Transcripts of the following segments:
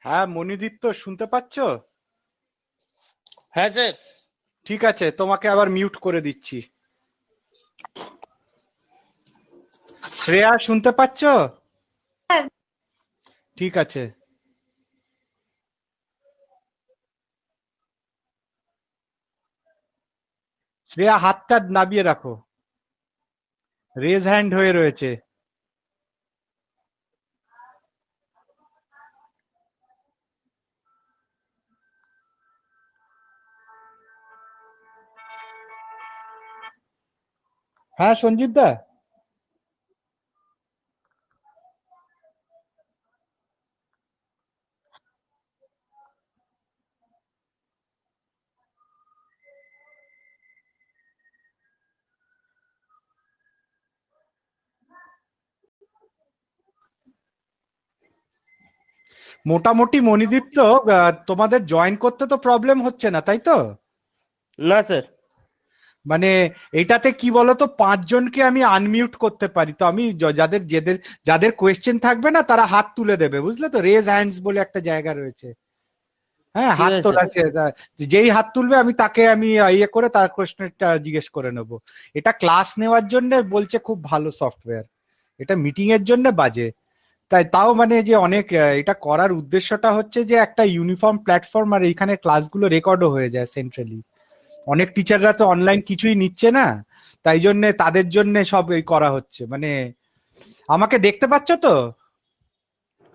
হ্যাঁ মনিদীপ্ত, শুনতে পাচ্ছ? হ্যাঁ স্যার। ঠিক আছে, তোমাকে আবার মিউট করে দিচ্ছি। শ্রেয়া, শুনতে পাচ্ছ? হ্যাঁ। ঠিক আছে। শ্রেয়া, হাতটা নামিয়ে রাখো। রেজ হ্যান্ড হয়ে রয়েছে। হ্যাঁ সঞ্জীব দা। মোটামুটি মনিদীপ্ত, তোমাদের জয়েন করতে তো প্রবলেম হচ্ছে না, তাই তো? না স্যার। মানে এটাতে কি বলতো, 5 জনকে আমি আনমিউট করতে পারি, তো আমি যাদের যাদের যাদের কোয়েশ্চেন থাকবে না তারা হাত তুলে দেবে, বুঝলে তো? রেজ হ্যান্ডস বলে একটা জায়গা রয়েছে। হ্যাঁ, ঠিক হাত আছে তোলা স্যার। আছে। যেই হাত তুলবে আমি তাকে ইয়ে করে তার কোয়েশ্চেনটা জিজ্ঞেস করে নেবো। এটা ক্লাস নেওয়ার জন্য বলছে, খুব ভালো সফটওয়্যার। এটা মিটিং এর জন্য বাজে। তাই তাও মানে যে অনেক এটা করার উদ্দেশ্যটা হচ্ছে যে একটা ইউনিফর্ম প্ল্যাটফর্ম, আর এখানে ক্লাসগুলো রেকর্ডও হয়ে যায় সেন্ট্রালি। অনেক টিচাররা তো অনলাইন কিছুই নিচ্ছে না, তাই জন্য তাদের জন্য সব এই করা হচ্ছে। মানে আমাকে দেখতে পাচ্ছ তো?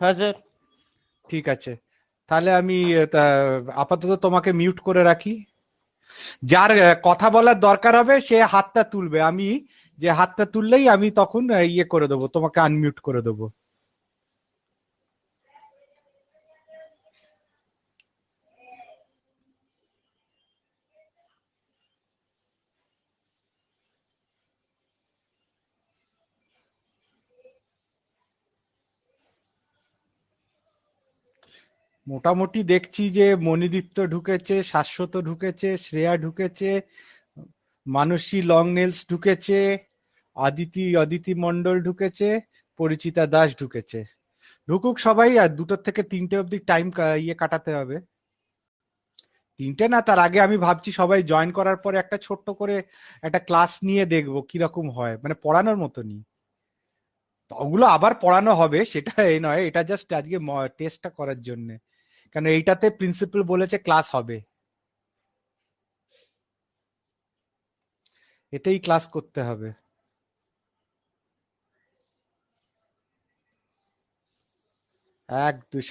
হ্যাঁ স্যার। ঠিক আছে, তাহলে আমি আপাতত তোমাকে মিউট করে রাখি। যার কথা বলার দরকার হবে সে হাতটা তুলবে, আমি যে হাতটা তুললেই আমি তখন ইয়ে করে দেবো, তোমাকে আনমিউট করে দেবো। মোটামুটি দেখছি যে মনিদীপ্ত ঢুকেছে, শাশ্বত ঢুকেছে, শ্রেয়া ঢুকেছে, মানসী লং নেলস ঢুকেছে, অদিতি অদিতি মন্ডল ঢুকেছে, পরিচিতা দাস ঢুকেছে। ঢুকুক সবাই, আর 2টো থেকে 3টে অবধি টাইম ইয়ে কাটাতে হবে। 3টে না, তার আগে আমি ভাবছি সবাই জয়েন করার পরে একটা ছোট্ট করে একটা ক্লাস নিয়ে দেখবো কিরকম হয়, মানে পড়ানোর মতনই। তো ওগুলো আবার পড়ানো হবে, সেটা এই নয়, এটা জাস্ট আজকে টেস্টটা করার জন্য। কারণ এইটাতে প্রিন্সিপাল বলেছে ক্লাস হবে, এতেই ক্লাস করতে হবে।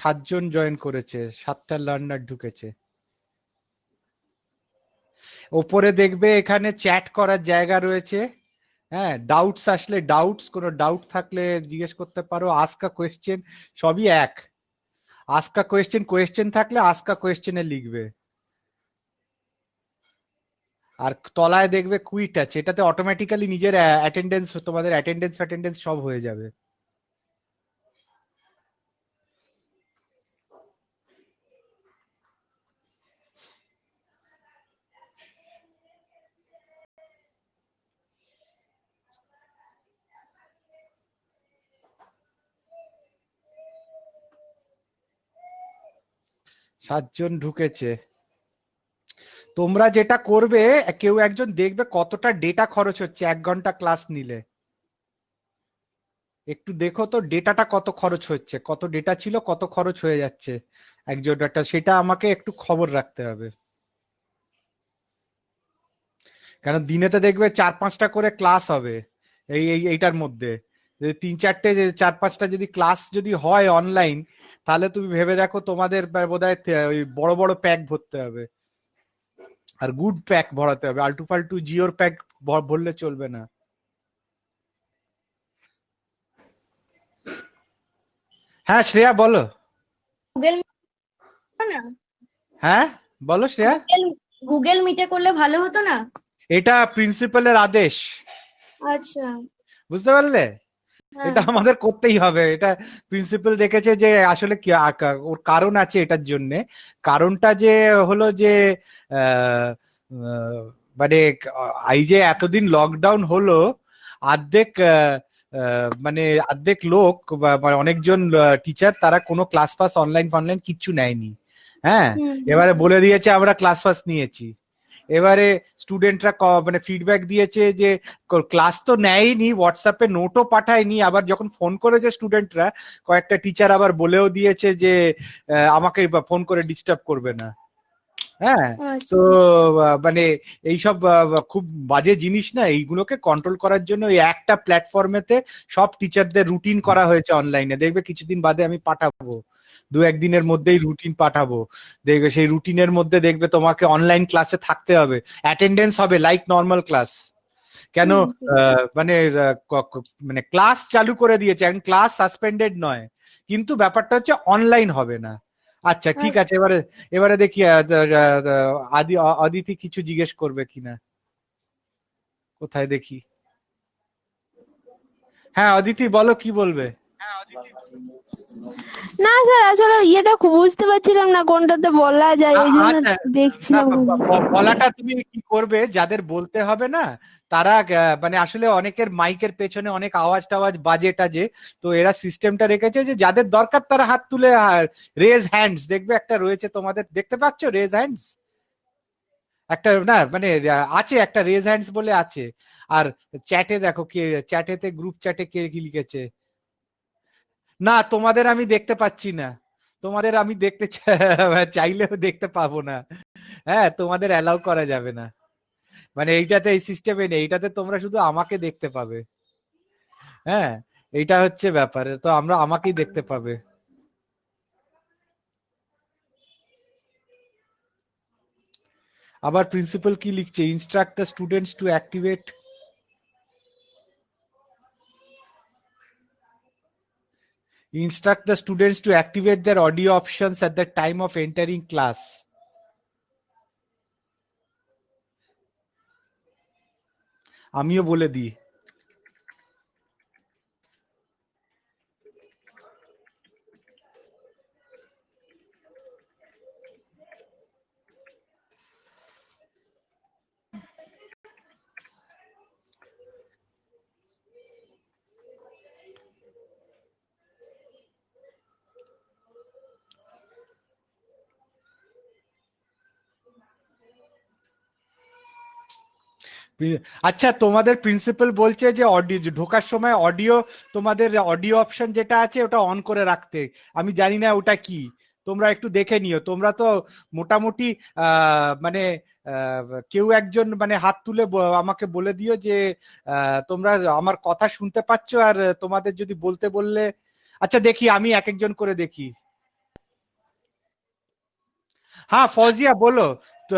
7জন জয়েন করেছে, 7টা লার্নার ঢুকেছে। ওপরে দেখবে এখানে চ্যাট করার জায়গা রয়েছে। হ্যাঁ, ডাউটস আসলে, কোনো ডাউট থাকলে জিজ্ঞেস করতে পারো। আস্কা কোয়েশ্চেন, সবই এক। আস্কা কোয়েশ্চেন, কোয়েশ্চেন থাকলে আস্কা কোয়েশ্চেনে লিখবে। আর তলায় দেখবে কুইট আছে, এটাতে অটোমেটিক্যালি নিজের অ্যাটেন্ডেন্স, তোমাদের অ্যাটেন্ডেন্স ফ্যাটেন্ডেন্স সব হয়ে যাবে। 7জন ঢুকেছে। তোমরা যেটা করবে, কেউ একজন দেখবে কতটা ডেটা খরচ হচ্ছে 1 ঘন্টা ক্লাস নিলে। একটু দেখো তো ডেটাটা কত খরচ হচ্ছে, কত ডেটা ছিল, কত খরচ হয়ে যাচ্ছে একজন একটা, সেটা আমাকে একটু খবর রাখতে হবে। কারণ দিনেতে দেখবে 4-5টা করে ক্লাস হবে এইটার মধ্যে। যদি 3-4টে, 4-5টা যদি ক্লাস যদি হয় অনলাইন, তাহলে তুমি ভেবে দেখো তোমাদের বোধহয় ওই বড় বড় প্যাক ভরতে হবে। আর গুড প্যাক ভরাতে হবে, আলটু ফালতু জিওর প্যাক ভরলে চলবে না। হ্যাঁ শ্রেয়া, বলো। গুগল না? হ্যাঁ, বলো শ্রেয়া। গুগল গুগল মিটে করলে ভালো হতো না? এটা প্রিন্সিপালের আদেশ, আচ্ছা। বুঝতে পারলে? হ্যাঁ। এটা আমাদের করতেই হবে। এটা প্রিন্সিপাল দেখেছে যে আসলে কি ওর কারণ আছে এটার জন্য। কারণটা যে হলো যে আহ, আহ, মানে এই যে এতদিন লকডাউন হলো, অর্ধেক মানে অর্ধেক লোক বা অনেকজন টিচার তারা কোনো ক্লাস ফাস অনলাইন ফনলাইন কিচ্ছু নেয়নি। হ্যাঁ, হুম এবারে বলে দিয়েছে আমরা ক্লাস ফাস নিয়েছি। এবারে স্টুডেন্টরা মানে ফিডব্যাক দিয়েছে যে ক্লাস তো নেয়নি, হোয়াটসঅ্যাপে নোটও পাঠায়নি, আবার যখন ফোন করেছে স্টুডেন্টরা কয়েকটা টিচার আবার বলেও দিয়েছে যে আমাকে ফোন করে ডিস্টার্ব করবে না। হ্যাঁ, তো আচ্ছা মানে এইসব খুব বাজে জিনিস না, এইগুলোকে কন্ট্রোল করার জন্য এই একটা প্ল্যাটফর্মেতে সব টিচারদের রুটিন করা হয়েছে অনলাইনে। দেখবে কিছুদিন বাদে আমি পাঠাবো, দু একদিনের মধ্যেই রুটিন পাঠাবো। দেখবে সেই রুটিনের মধ্যে দেখবে তোমাকে অনলাইন ক্লাসে থাকতে হবে, অ্যাটেন্ডেন্স হবে লাইক নর্মাল ক্লাস। কেন হুম ঠিক আছে। মানে মানে ক্লাস চালু করে দিয়েছে, এখন ক্লাস সাসপেন্ডেড নয়, কিন্তু ব্যাপারটা হচ্ছে অনলাইন হবে না। আচ্ছা ঠিক আছে, আচ্ছা এবারে এবারে দেখি অদিতি কিছু জিজ্ঞেস করবে কিনা, কোথায় দেখি। হ্যাঁ অদিতি বলো, কি বলবে? না স্যার, আসলে ইয়েটা খুব বুঝতে পারছিলাম না কোনটাতে বলা যায়, ওই জন্য আচ্ছা, না দেখছিলাম। বলাটা তুমি কি করবে, যাদের বলতে হবে না তারা মানে আসলে অনেকের মাইকের পেছনে অনেক আওয়াজ টাওয়াজ বাজে টাজে, তো এরা সিস্টেমটা রেখেছে যে যাদের দরকার তারা হাত তুলে রেজ হ্যান্ডস, দেখবে একটা রয়েছে তোমাদের, দেখতে পাচ্ছ রেজ হ্যান্ডস একটা, না মানে আছে একটা রেজ হ্যান্ডস বলে আছে। আর চ্যাটে দেখো কে, চ্যাটেতে গ্রুপ চ্যাটে কে কি লিখেছে। না তোমাদের আমি দেখতে পাচ্ছি না, তোমাদের আমি দেখতে চাইলেও দেখতে পাবো না। হ্যাঁ, তোমাদের অ্যালাউ করা যাবে না, মানে এইটাতে এই সিস্টেমে নেই, এইটাতে তোমরা শুধু আমাকে দেখতে পাবে। হ্যাঁ, এইটা হচ্ছে ব্যাপার, তো আমরা আমাকেই দেখতে পাবে। আবার প্রিন্সিপাল কি লিখছে, instruct the students to activate, instruct the students to activate their audio options at the time of entering class. আমিও বলে দিই। আচ্ছা, তোমাদের প্রিন্সিপাল বলছে যে অডিও ঢোকার সময় অডিও, তোমাদের অডিও অপশন যেটা আছে ওটা অন করে রাখতে। আমি জানি না ওটা কি, তোমরা একটু দেখে নিও। তোমরা তো মোটামুটি মানে আহ, কেউ একজন মানে হাত তুলে আমাকে বলে দিও যে তোমরা আমার কথা শুনতে পাচ্ছ, আর তোমাদের যদি বলতে বললে। আচ্ছা দেখি, আমি এক একজন করে দেখি। हाँ फौजिया बोलो, तो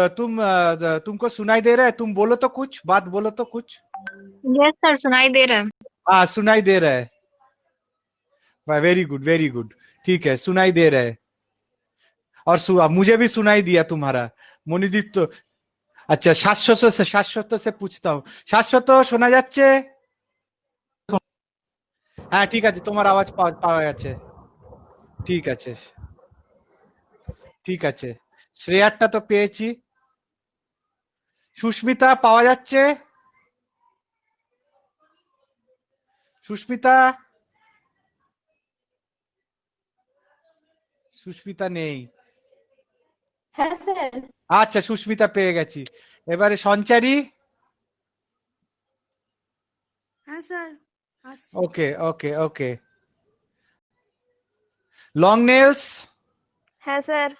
तुमको सुनाई दे रहा है, तुम बोलो तो कुछ बात, बोलो तो कुछ। यस सर, सुनाई दे रहा है। हाँ सुनाई दे रहा है, वेरी गुड वेरी गुड, ठीक है सुनाई दे रहा है। और मुझे भी सुनाई दिया तुम्हारा, মনিদীপ তো। আচ্ছা শাশ্বত से, শাশ্বত से पूछता हूँ, শাশ্বত শোনা যাচ্ছে? হ্যাঁ ঠিক আছে, তোমার আওয়াজ পাওয়া যাচ্ছে, ঠিক আছে ঠিক আছে। শ্রেয়ারটা তো পেয়েছি, সুস্মিতা পাওয়া যাচ্ছে? সুস্মিতা, সুস্মিতা নেই। হ্যাঁ স্যার। আচ্ছা সুস্মিতা পেয়ে গেছি। এবারে সঞ্চারী। হ্যাঁ স্যার আসছি। Okay okay okay. Long nails. है सर।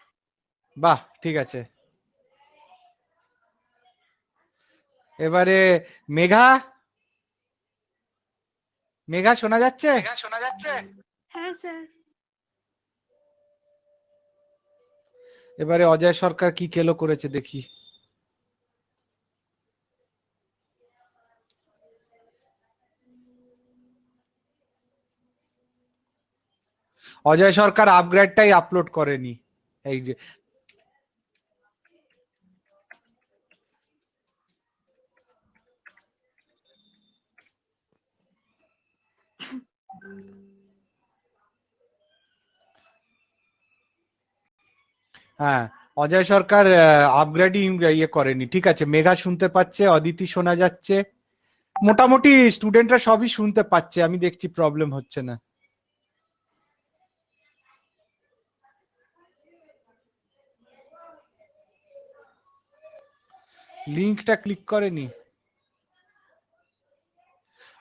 বাহ ঠিক আছে। এবারে মেঘা, মেঘা শোনা যাচ্ছে? হ্যাঁ স্যার। এবারে অজয় সরকার কি কেলো করেছে দেখি। অজয় সরকার আপগ্রেডটাই আপলোড করেনি, এই যে। হ্যাঁ, অজয় সরকার আপগ্রেডই ইয়ে করেনি। ঠিক আছে, মেঘা শুনতে পাচ্ছে, অদিতি শোনা যাচ্ছে, মোটামুটি স্টুডেন্টরা সবই শুনতে পাচ্ছে, আমি দেখছি প্রবলেম হচ্ছে না। লিঙ্কটা ক্লিক করেনি।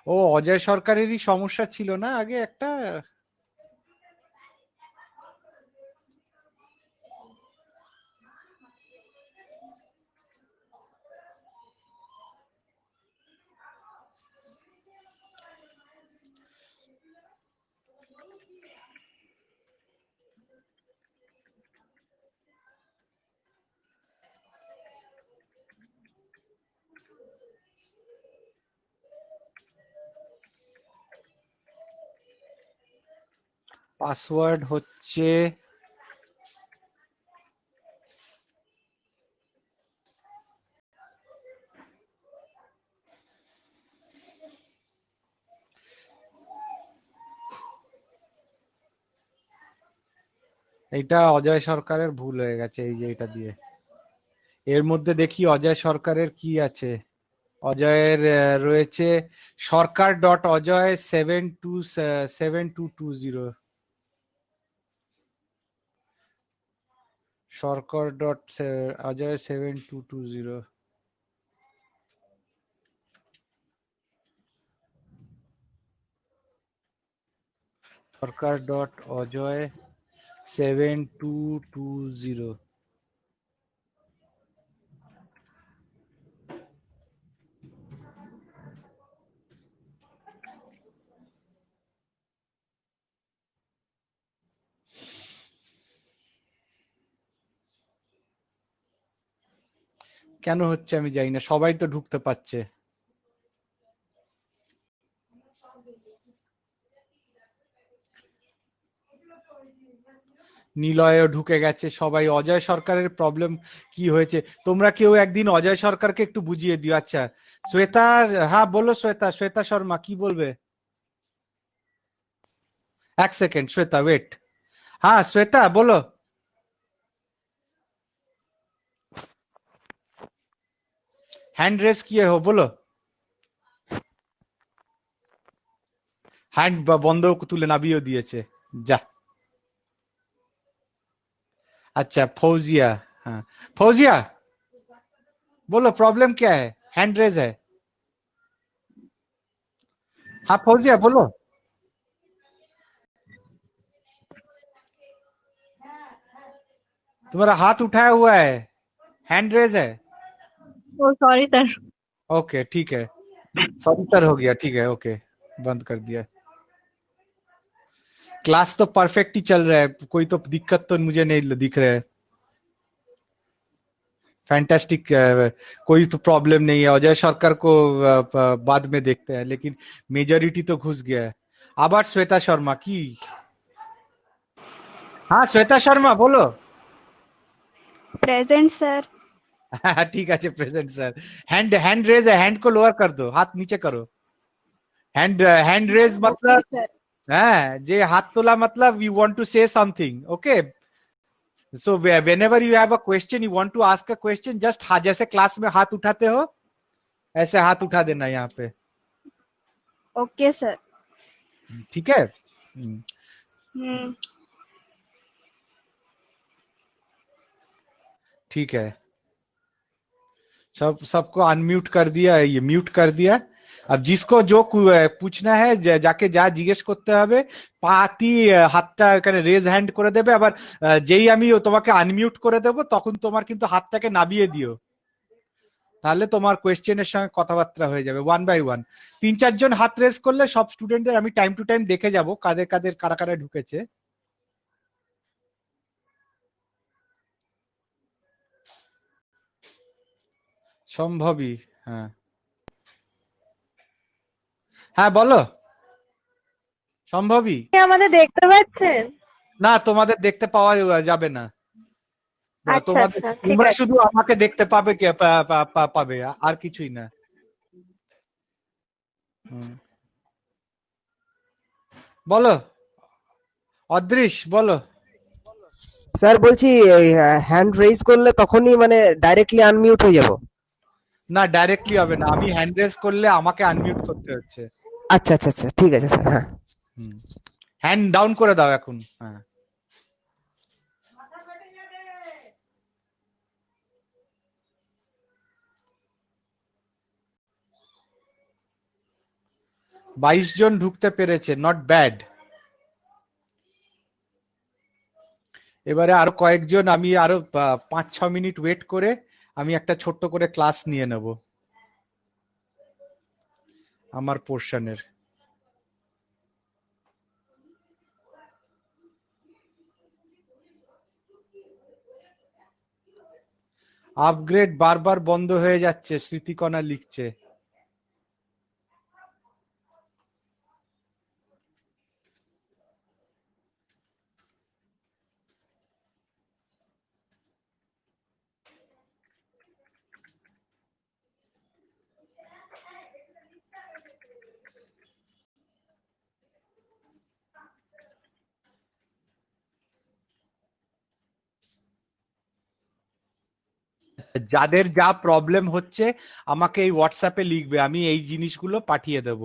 ও অজয় সরকারেরই সমস্যা ছিল না আগে একটা। পাসওয়ার্ড হচ্ছে এটা অজয় সরকারের ভুল হয়ে গেছে, এই যে এটা দিয়ে। এর মধ্যে দেখি অজয় সরকারের কি আছে। অজয়ের রয়েছে সরকার.অজয় 727220। সরকার.অজয় 7220। সরকার.অজয় 7220। কেন হচ্ছে আমি জানি না, সবাই তো ঢুকতে পারছে। নিলয়ও ঢুকে গেছে সবাই। অজয় সরকারের প্রবলেম কি হয়েছে তোমরা কেউ একদিন অজয় সরকারকে একটু বুঝিয়ে দিও। আচ্ছা শ্বেতা, হ্যাঁ বলো শ্বেতা, শ্বেতা শর্মা কি বলবে? এক সেকেন্ড শ্বেতা, ওয়েট। হ্যাঁ শ্বেতা বলো। হ্যান্ড রেস কিए हो बोलो। হ্যান্ড বন্ধ তুলে নামিয়েও দিয়েছে, যা। अच्छा फौजिया, हाँ फौजिया बोलो प्रॉब्लम क्या है, हैंड रेज है। हाँ फौजिया बोलो। तुम्हारा हाथ उठाया हुआ है, हैंड रेज है। ओ सॉरी सर। ओके ठीक है, सॉरी सर हो गया, ठीक है ओके, बंद कर दिया। क्लास तो परफेक्ट ही चल रहा है, कोई तो दिक्कत तो मुझे नहीं दिख रहा है। फैंटास्टिक, कोई तो प्रॉब्लम नहीं है। अजय सरकार को बाद में देखते हैं, लेकिन मेजोरिटी तो घुस गया है। আবার শ্বেতা শর্মা কি? हाँ श्वेता शर्मा बोलो। Present sir. ठीक है present sir. Hand hand raise है, हैंड को लोअर कर दो, हाथ नीचे करो। हैंड हैंड रेज मतलब ओके सर। हाँ, जे हाथ तोला मतलब you want to say something, okay. So whenever you have a question, you want to ask a question, just जैसे क्लास में हाथ उठाते हो ऐसे हाथ उठा देना यहाँ पे, ओके सर। ठीक है। ठीक है, सबको अनम्यूट कर दिया, ये म्यूट कर दिया। अब जिसको जो पूछना है যাকে যা জিজ্ঞেস করতে হবে পাতি হাতটা এখানে রেজ হ্যান্ড করে দেবে। আবার যেই আমি তোমাকে আনমিউট করে দেব তখন তোমার কিন্তু হাতটাকে নাবিয়ে দিও, তাহলে তোমার কোয়েশ্চেনের সঙ্গে কথাবার্তা হয়ে যাবে ওয়ান বাই ওয়ান। 3-4 জন হাত রেজ করলে সব স্টুডেন্টদের আমি টাইম টু টাইম দেখে যাব কাদের কাদের কারা কারা ঢুকেছে। সম্ভবই, হ্যাঁ হ্যাঁ বলো সম্ভবই। আমাদের দেখতে পাচ্ছেন? না তোমাদের দেখতে পাওয়া যাবে না, আচ্ছা তোমাদের আচ্ছা ঠিক তোমরা আছে। শুধু আমাকে দেখতে পাবে, পাবে আর কিছুই না। বলো অদৃশ বলো। স্যার বলছি হ্যান্ড রেজ করলে তখনই মানে ডাইরেক্টলি আনমিউট হয়ে যাব? না, ডাইরেক্টলি হবে না, আমি হ্যান্ড রেজ করলে আমাকে আনমিউট করতে হচ্ছে। আচ্ছা আচ্ছা আচ্ছা, ঠিক আছে স্যার। হ্যাঁ হ্যান্ড ডাউন করে দাও এখন। হ্যাঁ, বাইশ জন ঢুকতে পেরেছে, নট ব্যাড। এবারে আরো কয়েকজন, আমি আরো 5-6 মিনিট ওয়েট করে আমি একটা ছোট্ট করে ক্লাস নিয়ে নেব আমার পোর্শনের। আপগ্রেড বারবার বন্ধ হয়ে যাচ্ছে, স্মৃতিকণা লিখছে। যাদের যা প্রবলেম হচ্ছে আমাকে এই হোয়াটসঅ্যাপে লিখবে, আমি এই জিনিসগুলো পাঠিয়ে দেব।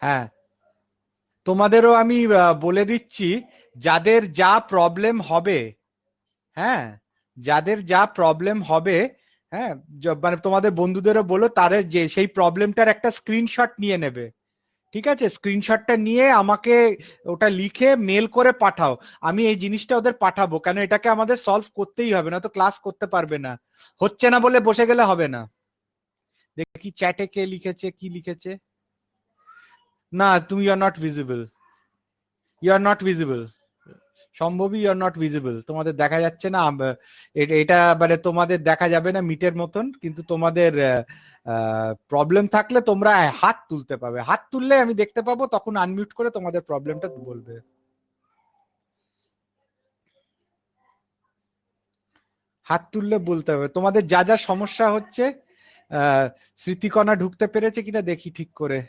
হ্যাঁ, তোমাদেরও আমি বলে দিচ্ছি, যাদের যা প্রবলেম হবে, হ্যাঁ, যাদের যা প্রবলেম হবে, হ্যাঁ, মানে তোমাদের বন্ধুদেরও বলো, তাদের যে সেই প্রবলেমটার একটা স্ক্রিনশট নিয়ে নেবে। ঠিক আছে, স্ক্রিনশটটা নিয়ে আমাকে ওটা লিখে মেল করে পাঠাও। আমি এই জিনিসটা ওদের পাঠাবো, কেন এটাকে আমাদের সলভ করতেই হবে, না তো ক্লাস করতে পারবে না। হচ্ছে না বলে বসে গেলে হবে না। দেখি চ্যাটে কে লিখেছে, কি লিখেছে। না, তুমি you are not visible, you are not visible, সম্ভবই ইউ আর নট ভিজিবল, তোমাদের দেখা যাচ্ছে না। এটা মানে তোমাদের দেখা যাবে না মিটের মতন, কিন্তু তোমাদের প্রবলেম থাকলে তোমরা হাত তুলতে পাবে, হাত তুললে আমি দেখতে পাবো, তখন আনমিউট করে তোমাদের প্রবলেমটা বলবে। হাত তুললে বলতে হবে তোমাদের যা যা সমস্যা হচ্ছে। আহ স্মৃতিকণা ঢুকতে পেরেছে কিনা দেখি ঠিক করে।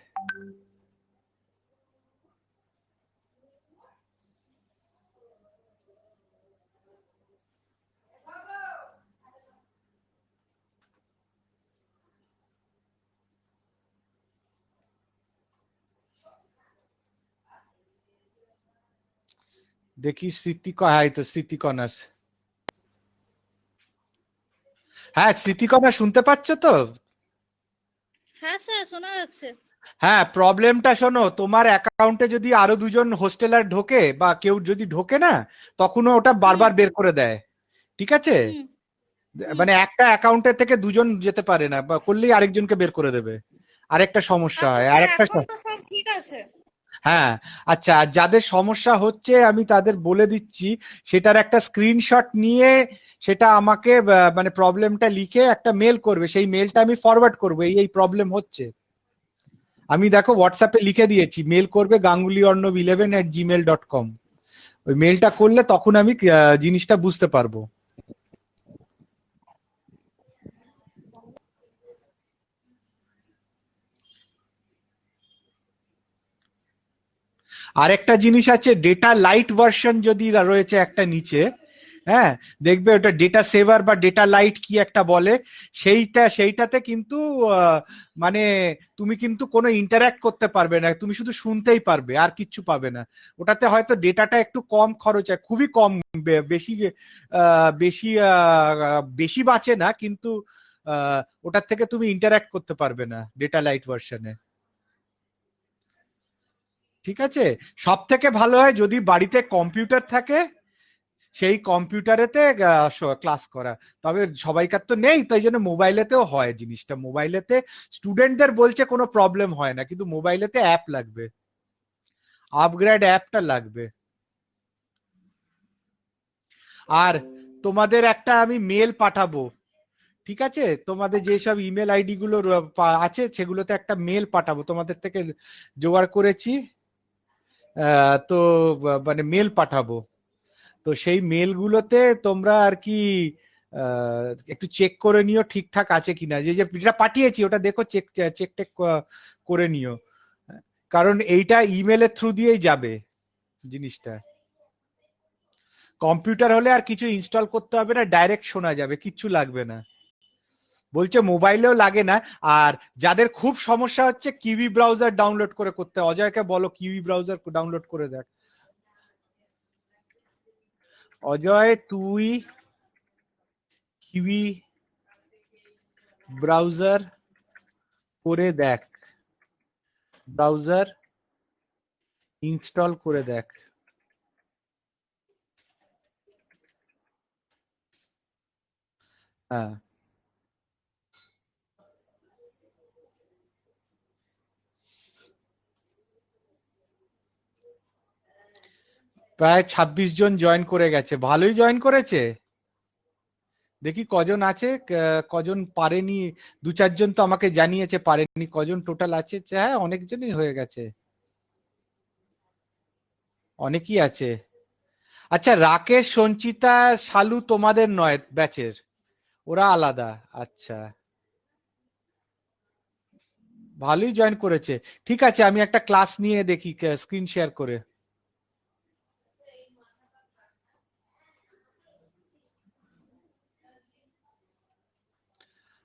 দেখি হ্যাঁ, এই তো স্মৃতিকণা। হ্যাঁ, স্মৃতিকণা শুনতে পাচ্ছ তো? হ্যাঁ স্যার, শোনা যাচ্ছে। হ্যাঁ, প্রবলেমটা শোনো, তোমার অ্যাকাউন্টে যদি আরো দুজন হোস্টেলার ঢোকে বা কেউ যদি ঢোকে না, তখনও ওটা হুম বারবার বের করে দেয়। ঠিক আছে, হুম হুম। মানে একটা অ্যাকাউন্টের থেকে দুজন যেতে পারে না, বা করলেই আরেকজনকে বের করে দেবে। আরেকটা সমস্যা আচ্ছা হয়, স্যার, আরেকটা এখন তো সব ঠিক আছে। হ্যাঁ। আচ্ছা, আর যাদের সমস্যা হচ্ছে আমি তাদের বলে দিচ্ছি, সেটার একটা স্ক্রিনশট নিয়ে সেটা আমাকে মানে প্রবলেমটা লিখে একটা মেল করবে, সেই মেলটা আমি ফরওয়ার্ড করবো, এই এই প্রবলেম হচ্ছে। আমি দেখো হোয়াটসঅ্যাপে লিখে দিয়েছি, মেল করবে ganguliarnav11@gmail.com। ওই মেলটা করলে তখন আমি জিনিসটা বুঝতে পারবো। আরেকটা জিনিস আছে, ডেটা লাইট ভার্সন যদি রয়েছে একটা নিচে, হ্যাঁ, দেখবে ওটা ডেটা সেভার বা ডেটা লাইট কি একটা বলে, সেইটাতে কিন্তু আহ, মানে তুমি কিন্তু কোনো ইন্টারঅ্যাক্ট করতে পারবে না, তুমি শুধু শুনতেই পারবে, আর কিচ্ছু পাবে না। ওটাতে হয়তো ডেটাটা একটু কম খরচ হয়, খুবই কম, বেশি বেশি বাঁচে না, কিন্তু ওটার থেকে তুমি ইন্টারঅ্যাক্ট করতে পারবে না ডেটা লাইট ভার্সনে। ঠিক আছে? সব থেকে ভালো হয় যদি বাড়িতে কম্পিউটার থাকে, সেই কম্পিউটারেতে ক্লাস করা। তবে সবাইকার তো নেই, তাই জন্য মোবাইলেতেও হয় জিনিসটা। মোবাইলেতে স্টুডেন্টদের বলছে কোনো প্রবলেম হয় না, কিন্তু মোবাইলেতে অ্যাপ লাগবে, আপগ্রেড অ্যাপটা লাগবে। আর তোমাদের একটা আমি মেল পাঠাবো, ঠিক আছে? তোমাদের যেসব ইমেল আইডি গুলো আছে সেগুলোতে একটা মেল পাঠাবো, তোমাদের থেকে জোগাড় করেছি। তো মানে মেল পাঠাবো, তো সেই মেলগুলোতে তোমরা আর কি একটু চেক করে নিও ঠিকঠাক আছে কিনা। যে যেটা পাঠিয়েছি ওটা দেখো, চেক চেক টেক করে নিও, কারণ এইটা ইমেলের থ্রু দিয়েই যাবে জিনিসটা। কম্পিউটার হলে আর কিছু ইনস্টল করতে হবে না, ডাইরেক্ট শোনা যাবে, কিচ্ছু লাগবে না। বলছে মোবাইলেও লাগে না। আর যাদের খুব সমস্যা হচ্ছে কিউই ব্রাউজার ডাউনলোড করে করতে, অজয়কে বলো কিউই ব্রাউজার ডাউনলোড করে দেখ। অজয় তুই কিউই ব্রাউজার করে দেখ, ব্রাউজার ইনস্টল করে দেখ। হ্যাঁ, প্রায় 26 জন জয়েন করে গেছে, ভালোই জয়েন করেছে। দেখি কজন আছে, কজন পারেনি। দু চারজন তো আমাকে জানিয়েছে পারেনি, কজন টোটাল আছে? হ্যাঁ, অনেকজনই হয়ে গেছে, অনেকই আছে। আচ্ছা, রাকেশ, সঞ্চিতা, শালু তোমাদের নয় ব্যাচের, ওরা আলাদা। আচ্ছা, ভালোই জয়েন করেছে। ঠিক আছে, আমি একটা ক্লাস নিয়ে দেখি, স্ক্রিন শেয়ার করে।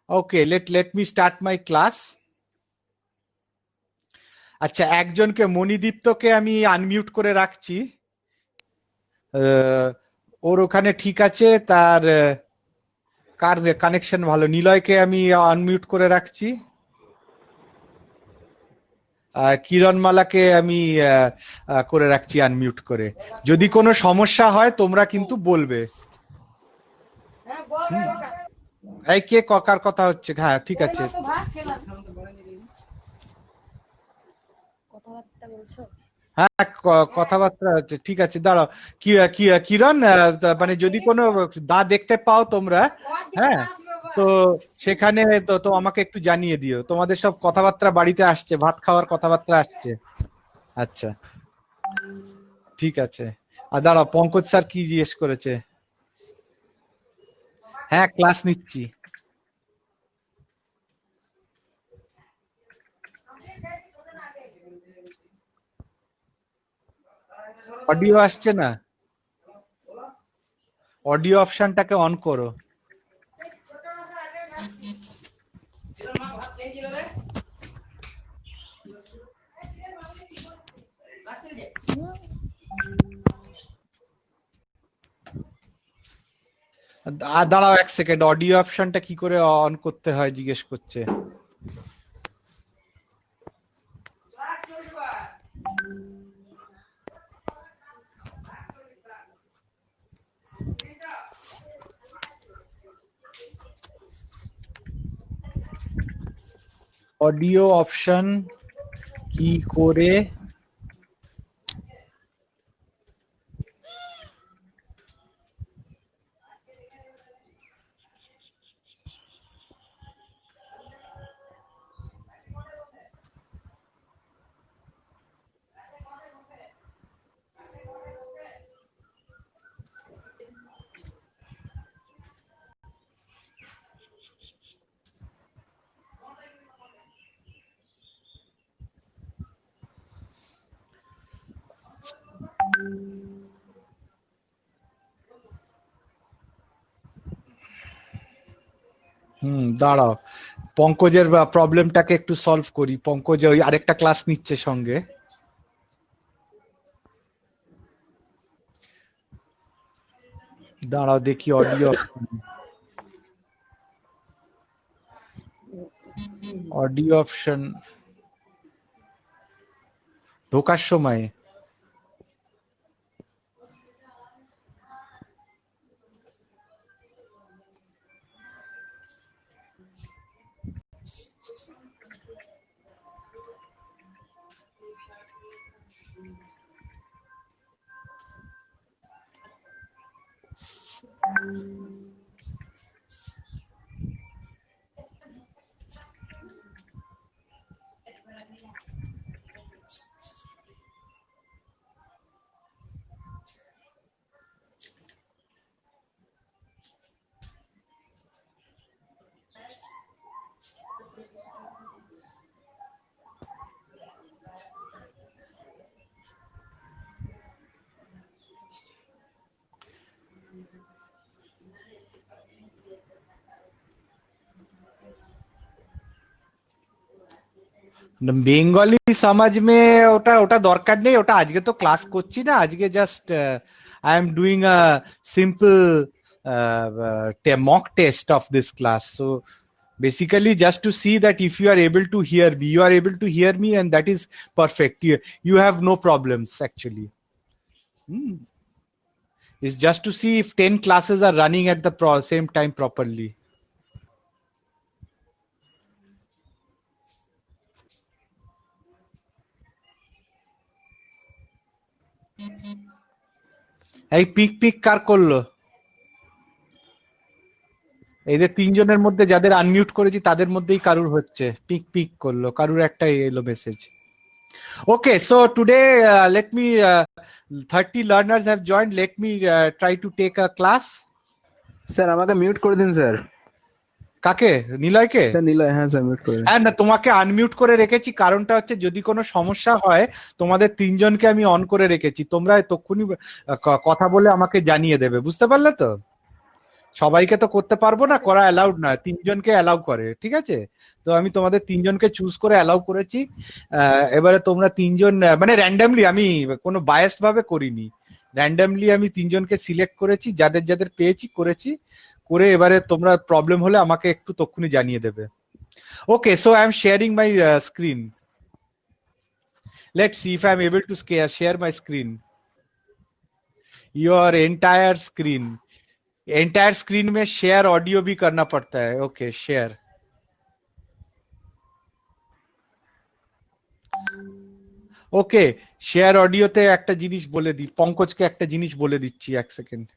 Okay, let me start my class. আচ্ছা, একজনকে, মণিদীপ্তকে আমি আনমিউট করে রাখছি। আহ, ওর ওখানে ঠিক আছে, তার কার কানেকশন ভালো, নিলয়কে আমি আনমিউট করে রাখছি। আর কিরণমালাকে আমি করে রাখছি আনমিউট করে। যদি কোনো সমস্যা হয় তোমরা কিন্তু বলবে। হুম। এই কে কার কথা হচ্ছে? হ্যাঁ, ঠিক আছে। কথাবার্তা বলছো? হ্যাঁ, কথাবার্তা হচ্ছে, ঠিক আছে, দাঁড়াও। কিরণ, মানে যদি কোনো দা দেখতে পাও তোমরা, হ্যাঁ, তো সেখানে তো তো আমাকে একটু জানিয়ে দিও। তোমাদের সব কথাবার্তা বাড়িতে আসছে, ভাত খাওয়ার কথাবার্তা আসছে। আচ্ছা, ঠিক আছে। আর দাঁড়াও, পঙ্কজ স্যার কি জিজ্ঞেস করেছে? হ্যাঁ, ক্লাস নিচ্ছি। অডিও আসছে না, অডিও অপশনটাকে অন করো। আর দাঁড়াও এক সেকেন্ড, অডিও অপশনটা কি করে অন করতে হয় জিজ্ঞেস করছে। অডিও অপশন কি করে দাঁড়াও, পঙ্কজের প্রবলেমটাকে একটু সলভ করি। পঙ্কজ ওই আরেকটা ক্লাস নিচ্ছে সঙ্গে। দাঁড়াও দেখি, অডিও অডিও অপশন ঢোকার সময়। বেঙ্গলি সমাজ মে ওটা ওটা দরকার নেই, ওটা আজকে তো ক্লাস করছি না, আজকে just I am doing a simple mock test of this class. So basically just to see that if you are able to hear me, you are able to hear me, and that is perfect. You have no problems actually. It's just to see if 10 classes are running at the same time properly. এই pick pick কার করলো? এই যে তিনজনের মধ্যে যাদের unmute করেছি তাদের মধ্যেই কারুর হচ্ছে, পিক পিক করলো, কারুর একটা এলো message. Okay, so today let me 30 learners have joined. Let me try to take a class. Sir আমাকে মিউট করে দিন স্যার। কাকে? নিলয়কে? স্যার নিলয়, হ্যাঁ স্যার মিউট করে দিন। হ্যাঁ না, তোমাকে আনমিউট করে রেখেছি, কারণটা হচ্ছে যদি কোনো সমস্যা হয় তোমাদের তিনজনকে আমি অন করে রেখেছি, তোমরা তক্ষুনি কথা বলে আমাকে জানিয়ে দেবে, বুঝতে পারলে তো? সবাইকে তো করতে পারবো না, করা অ্যালাউড না, তিনজনকে অ্যালাউ করে, ঠিক আছে? তো আমি তোমাদের তিনজনকে চুজ করে অ্যালাউ করেছি। এবারে তোমরা তিনজন মানে র্যান্ডামলি, আমি কোনো বায়াসড ভাবে করিনি, র্যান্ডামলি আমি তিনজনকে সিলেক্ট করেছি, যাদের যাদের পেয়েছি করেছি, করে এবারে তোমরা প্রবলেম হলে আমাকে একটু তক্ষুনি জানিয়ে দেবে। Okay, so I am sharing my screen. Let's see if I'm able to share my screen. Your entire screen. Entire screen में शेयर ऑडियो भी करना पड़ता है। Okay, share. ওকে, শেয়ার অডিওতে একটা জিনিস বলে দিই, পঙ্কজকে একটা জিনিস বলে দিচ্ছি, এক সেকেন্ড।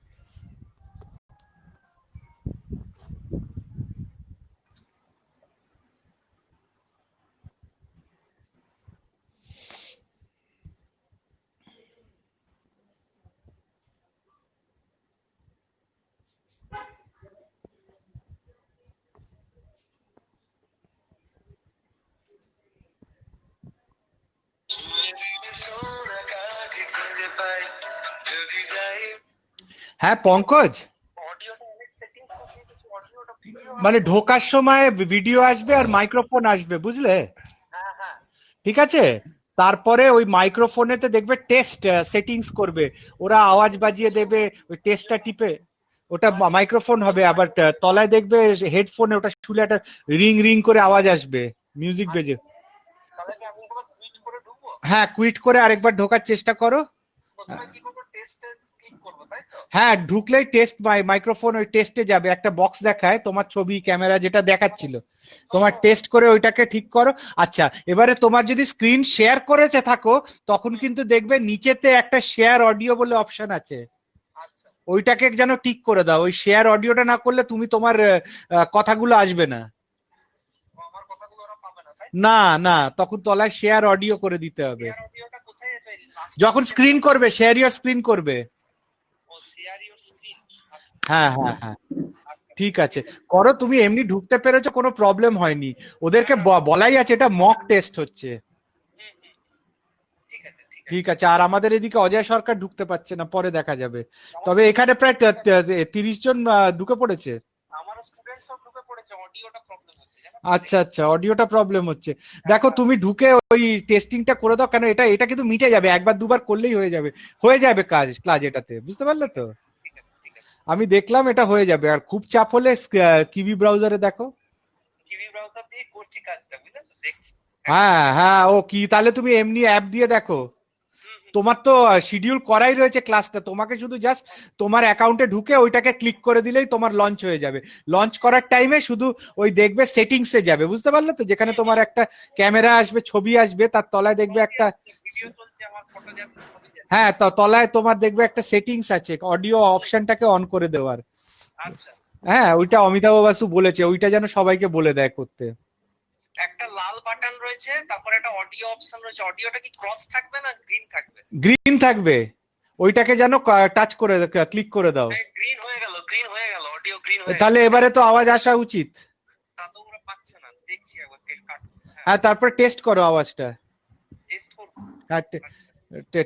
হ্যাঁ পঙ্কজ, মানে ঢোকার সময় ভিডিও আসবে আর মাইক্রোফোন আসবে, বুঝলে? ঠিক আছে, তারপরে ওই মাইক্রোফোনেতে দেখবে টেস্ট সেটিংস করবে, ওরা আওয়াজ বাজিয়ে দেবে, ওই টেস্টটা টিপে ওটা মাইক্রোফোন হবে, আবার তলায় দেখবে হেডফোনে ওটা শুলে একটা রিং রিং করে আওয়াজ আসবে, মিউজিক বেজে। হ্যাঁ, কুইট করে আরেকবার ঢোকার চেষ্টা করো। হ্যাঁ, ঢুকলেই টেস্ট মাইক্রোফোন ওই টেস্টে যাবে, একটা বক্স দেখায় তোমার ছবি ক্যামেরা যেটা দেখাচ্ছিল, তোমার টেস্ট করে ওইটাকে ঠিক করো। আচ্ছা, এবারে তোমার যদি স্ক্রিন শেয়ার করেছে থাকো তখন কিন্তু দেখবে নিচেতে একটা শেয়ার অডিও বলে অপশন আছে, ওইটাকে যেন ঠিক করে দাও। ওই শেয়ার অডিওটা না করলে তুমি তোমার কথাগুলো আসবে না। না না, তখন তলায় শেয়ার অডিও করে দিতে হবে, যখন স্ক্রিন করবে, শেয়ার ইউর স্ক্রিন করবে। হ্যাঁ হ্যাঁ হ্যাঁ, ঠিক আছে, করো। তুমি এমনি ঢুকতে পেরেছো, কোনো প্রবলেম হয়নি, ওদেরকে বলাই আছে এটা মক টেস্ট হচ্ছে। ঠিক আছে, আর আমাদের এদিকে অজয় সরকার ঢুকতে পারছে না, পরে দেখা যাবে। তবে এখানে প্রায় 30 জন ঢুকে পড়েছে। আচ্ছা আচ্ছা, অডিওটা প্রবলেম হচ্ছে। দেখো তুমি ঢুকে ওই টেস্টিংটা করে দাও, কেন এটা এটা কিন্তু মিটে যাবে, একবার দুবার করলেই হয়ে যাবে ক্লাস এটাতে, বুঝতে পারলে তো? আমি দেখলাম এটা হয়ে যাবে, আর খুব চাপ হলে কিভি ব্রাউজারে দেখো। হ্যাঁ হ্যাঁ, ও কি তাহলে তুমি এমনি অ্যাপ দিয়ে দেখো। তোমার তো শিডিউল করাই রয়েছে ক্লাসটা, তোমাকে শুধু জাস্ট তোমার অ্যাকাউন্টে ঢুকে ওইটাকে ক্লিক করে দিলেই তোমার লঞ্চ হয়ে যাবে। লঞ্চ করার টাইমে শুধু ওই দেখবে সেটিংসে যাবে, বুঝতে পারলে তো, যেখানে তোমার একটা ক্যামেরা আসবে, ছবি আসবে, তার তলায় দেখবে একটা, হ্যাঁ তো তলায় তোমার দেখবে একটা সেটিংস আছে, অডিও অপশনটাকে অন করে দেওয়ার। হ্যাঁ ওইটা অমিতাভ বাসু বলেছে, ওইটা যেন সবাইকে বলে দেয় করতে। একটা লাল বাটন রয়েছে, তারপরে একটা অডিও অপশন রয়েছে। অডিওটা কি ক্রস থাকবে না গ্রিন থাকবে? গ্রিন থাকবে, ওইটাকে যেন টাচ করে ক্লিক করে দাও। গ্রিন হয়ে গেল, গ্রিন হয়ে গেল, অডিও গ্রিন হয়ে গেল। তাহলে এবারে তো আওয়াজ আসা উচিত। তা তো ওরা পাচ্ছে না, দেখছি একবার কাট। হ্যাঁ তারপর টেস্ট করো আওয়াজটা। টেস্ট করব হ্যাঁ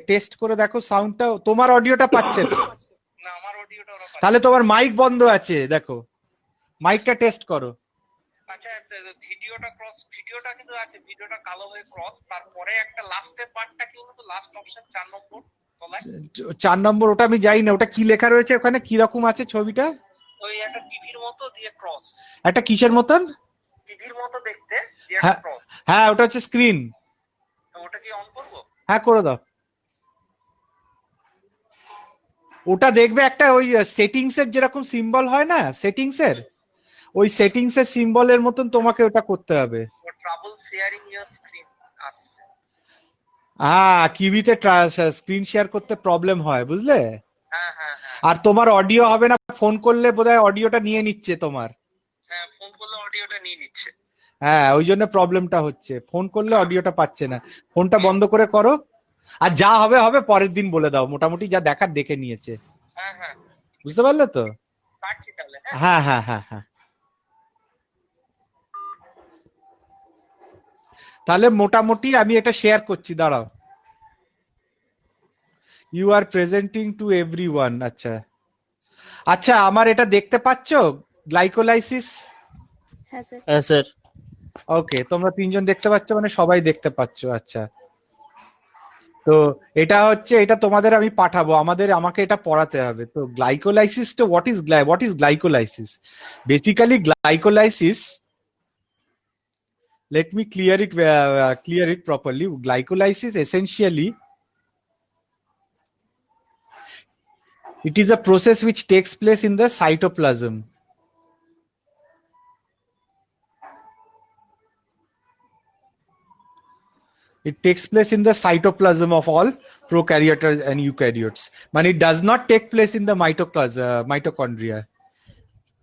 টেস্ট করে দেখো সাউন্ডটা, তোমার অডিওটা পাচ্ছে না। না, আমার অডিওটা ওরা পাচ্ছে। তাহলে তোমার মাইক বন্ধ আছে, দেখো মাইকটা টেস্ট করো। আচ্ছা, ভিডিওটা ক্রস, ভিডিওটা কিন্তু আছে, ভিডিওটা কালো হয়ে ক্রস, তারপরে একটা লাস্টের পার্টটা কি বলতো, লাস্ট অপশন 4 নম্বর তলায়। 4 নম্বর, ওটা আমি জানি না, ওটা কি লেখা রয়েছে ওখানে, কি রকম আছে ছবিটা? ওই একটা টিভির মতো দিয়ে ক্রস, একটা কিসের মতন? টিভির মতো দেখতে দিয়ে হ্যাঁ একটা ক্রস। হ্যাঁ, ওটা হচ্ছে স্ক্রিন। ওটা কি অন করব? হ্যাঁ করে দাও। ওটা দেখবে একটা ওই সেটিংস এর যেরকম সিম্বল হয় না, সেটিংস এর, ওই সেটিংস এর সিম্বলের মতন তোমাকে ওটা করতে হবে। ও ট্রাবল শেয়ারিং ইওর স্ক্রিন আসছে। হ্যাঁ কিবিতে স্ক্রিন শেয়ার করতে প্রবলেম হয়, বুঝলে? হ্যাঁ হ্যাঁ হ্যাঁ আর তোমার অডিও হবে না, ফোন করলে বোধহয় অডিওটা নিয়ে নিচ্ছে তোমার। হ্যাঁ, ফোন করলে অডিওটা নিয়ে নিচ্ছে। হ্যাঁ ওই জন্য প্রবলেমটা হচ্ছে, ফোন করলে অডিওটা পাচ্ছে না। ফোনটা বন্ধ করে করো, আর যা হবে হবে, পরের দিন বলে দাও, মোটামুটি যা দেখার দেখে নিয়েছে, হ্যাঁ হ্যাঁ, বুঝতে পারলে তো? কাটছি তাহলে। হ্যাঁ হ্যাঁ হ্যাঁ হ্যাঁ হ্যাঁ। তাহলে মোটামুটি আমি এটা শেয়ার করছি, দাঁড়াও। You are presenting to everyone. আচ্ছা আচ্ছা, আমার এটা দেখতে পাচ্ছো গ্লাইকোলাইসিস? হ্যাঁ স্যার। হ্যাঁ স্যার। ওকে, তোমরা 3জন দেখতে পাচ্ছ, মানে সবাই দেখতে পাচ্ছো। আচ্ছা, তো এটা হচ্ছে, এটা তোমাদের আমি পাঠাবো, আমাকে এটা পড়াতে হবে। তো গ্লাইকোলাইসিস, তো what is glycolysis? Basically glycolysis, let me clear it properly. Glycolysis essentially, it is a process which takes place in the cytoplasm. It takes place in the cytoplasm of all prokaryotes and eukaryotes. But it does not take place in the mitochondria.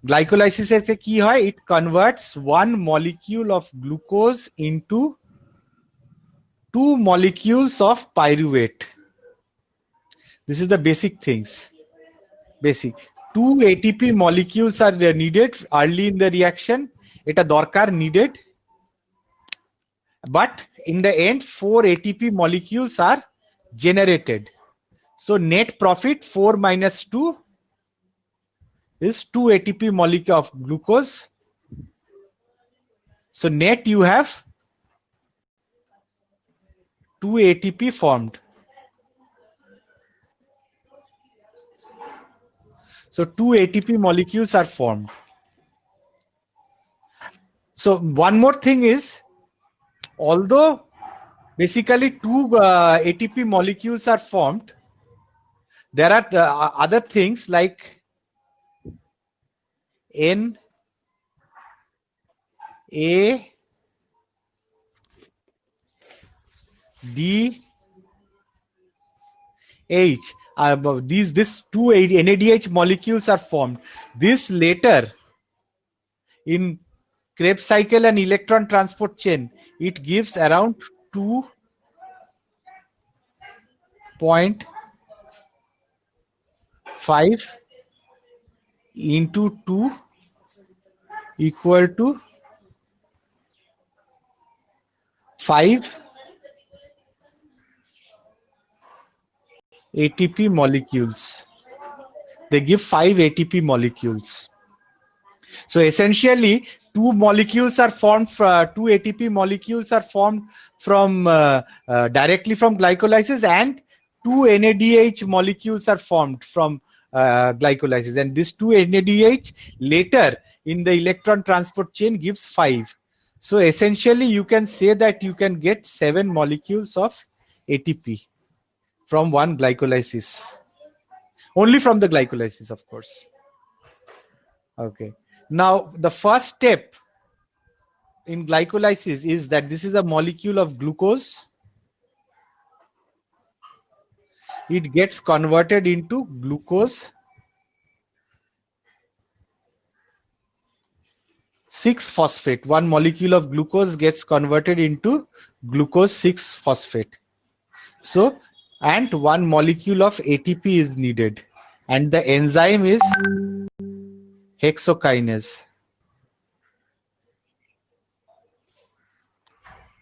Glycolysis এর কি হয়? It converts one molecule of glucose into 2 molecules of pyruvate. This is the basic things. Basic. 2 ATP molecules are needed early in the reaction. Eta dorkar needed. But in the end, 4 ATP molecules are generated. So net profit 4 minus 2 is 2 ATP molecule of glucose. So net you have 2 ATP formed. So 2 ATP molecules are formed. So one more thing is, although basically 2 ATP molecules are formed, there are other things like N, A, D, H. These 2 NADH molecules are formed. This later in Krebs cycle and electron transport chain, it gives around 2.5 into 2 equal to 5 ATP molecules. They give 5 ATP molecules. So essentially, 2 molecules are formed, 2 ATP molecules are formed from directly from glycolysis, and 2 NADH molecules are formed from glycolysis. And this 2 NADH later in the electron transport chain gives 5. So essentially you can say that you can get 7 molecules of ATP from one glycolysis. Only from the glycolysis, of course. Okay. Now the first step in glycolysis is that this is a molecule of glucose. It gets converted into glucose 6-phosphate. One molecule of glucose gets converted into glucose 6-phosphate. So, and one molecule of ATP is needed. And the enzyme is hexokinase.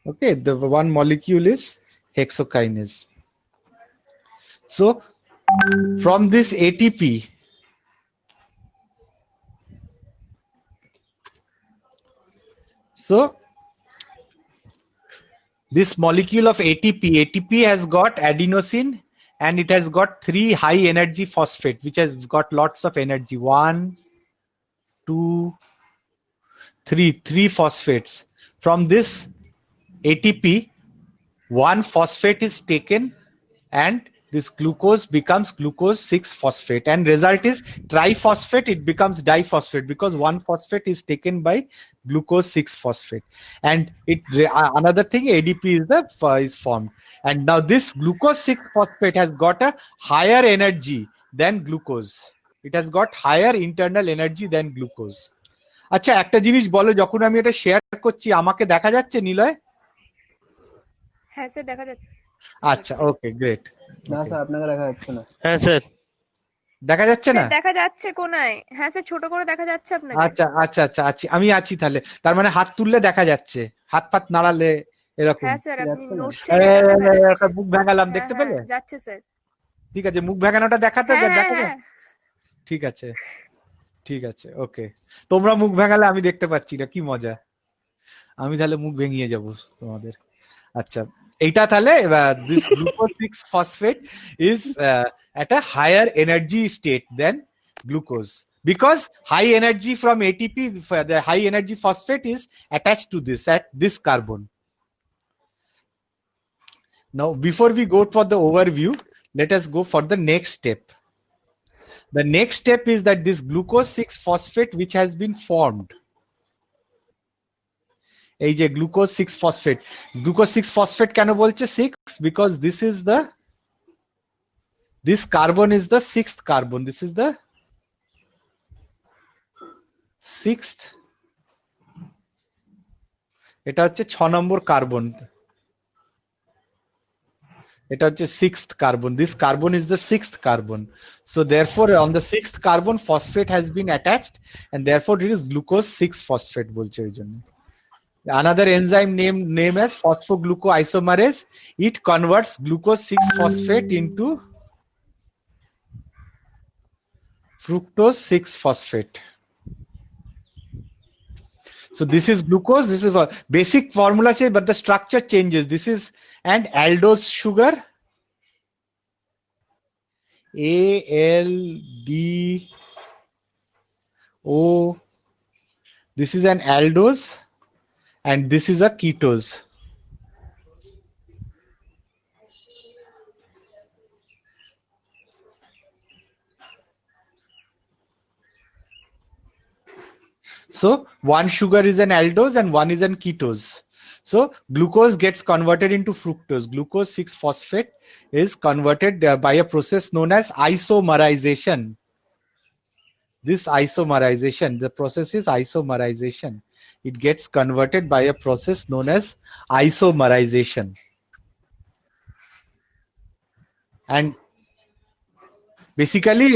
Okay, the one molecule is hexokinase. So, from this ATP, so this molecule of ATP has got adenosine and it has got 3 high energy phosphate which has got lots of energy. 1, 2, 3 phosphates. From this ATP, 1 phosphate is taken and this glucose becomes glucose 6-phosphate, and result is triphosphate. It becomes diphosphate because 1 phosphate is taken by glucose 6-phosphate, and another thing, ADP is formed. And now this glucose 6-phosphate has got a higher energy than glucose. It has got higher internal energy than glucose. আচ্ছা একটা জিনিস বলো, যখন আমি এটা share করছি আমাকে দেখা যাচ্ছে নিলয়? হ্যাঁ স্যার দেখা যাচ্ছে। আচ্ছা, ওকে, গ্রেট। না স্যার আপনাকে দেখা যাচ্ছে না। হ্যাঁ স্যার দেখা যাচ্ছে না? দেখা যাচ্ছে কোনায়। হ্যাঁ স্যার ছোট করে দেখা যাচ্ছে আপনাকে। আচ্ছা আচ্ছা আচ্ছা আচ্ছা, আমি আছি তাহলে। তার মানে হাত তুললে দেখা যাচ্ছে, হাত পাত নাড়ালে এরকম। হ্যাঁ স্যার আপনি নোট মুখ ভেঙালাম, দেখতে পেলে? যাচ্ছে স্যার। ঠিক আছে, মুখ ভেঙানোটা দেখাতে দেখা যায়? হ্যাঁ ঠিক আছে ঠিক আছে, ওকে। তোমরা মুখ ভেঙালে আমি দেখতে পাচ্ছি না, কি মজা। আমি তাহলে মুখ ভেঙিয়ে যাব তোমাদের। আচ্ছা, এইটা তাহলে this glucose 6-phosphate is at a higher energy state than glucose because high energy from ATP, the high energy phosphate is attached to this at this carbon. Now before we go for the overview, let us go for the next step. The next step is that this glucose 6-phosphate which has been formed, এই যে glucose 6-phosphate, glucose 6-phosphate কেন বলছে 6? because this carbon is the 6th carbon. This is the 6th, এটা হচ্ছে 6 নম্বর carbon, এটা হচ্ছে 6th carbon. This carbon is the 6th carbon. So therefore on the 6th carbon phosphate has been attached and therefore it is glucose 6-phosphate বলছে ওই জন্য। Another enzyme named as phosphoglucoisomerase, it converts glucose 6-phosphate into fructose 6-phosphate. So this is glucose, this is a basic formula, but the structure changes. This is an aldose sugar, ALDO. This is an aldose and this is a ketose. So one sugar is an aldose and one is an ketose. So glucose gets converted into fructose. Glucose 6-phosphate is converted by a process known as isomerization. This isomerization, the process is isomerization. It gets converted by a process known as isomerization. And basically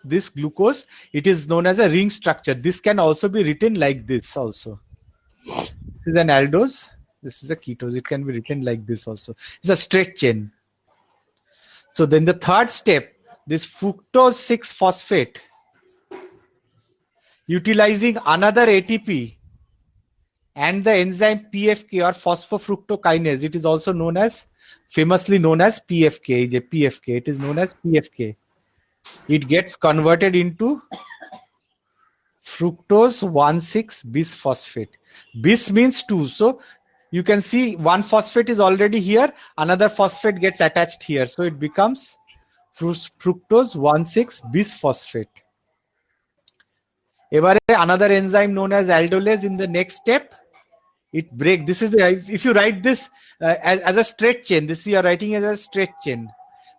this glucose, it is known as a ring structure. This can also be written like this also. This is an aldose, this is a ketose. It can be written like this also. It's a straight chain. So then the third step, this fructose 6-phosphate, utilizing another ATP and the enzyme PFK or phosphofructokinase, it is also famously known as PFK. It is known as PFK. It gets converted into fructose 1,6-bisphosphate. Bis means 2. So you can see one phosphate is already here, another phosphate gets attached here. So it becomes fructose 1,6-bisphosphate. Another enzyme known as aldolase in the next step, it breaks. This is if you write this as a straight chain, this you are writing as a straight chain.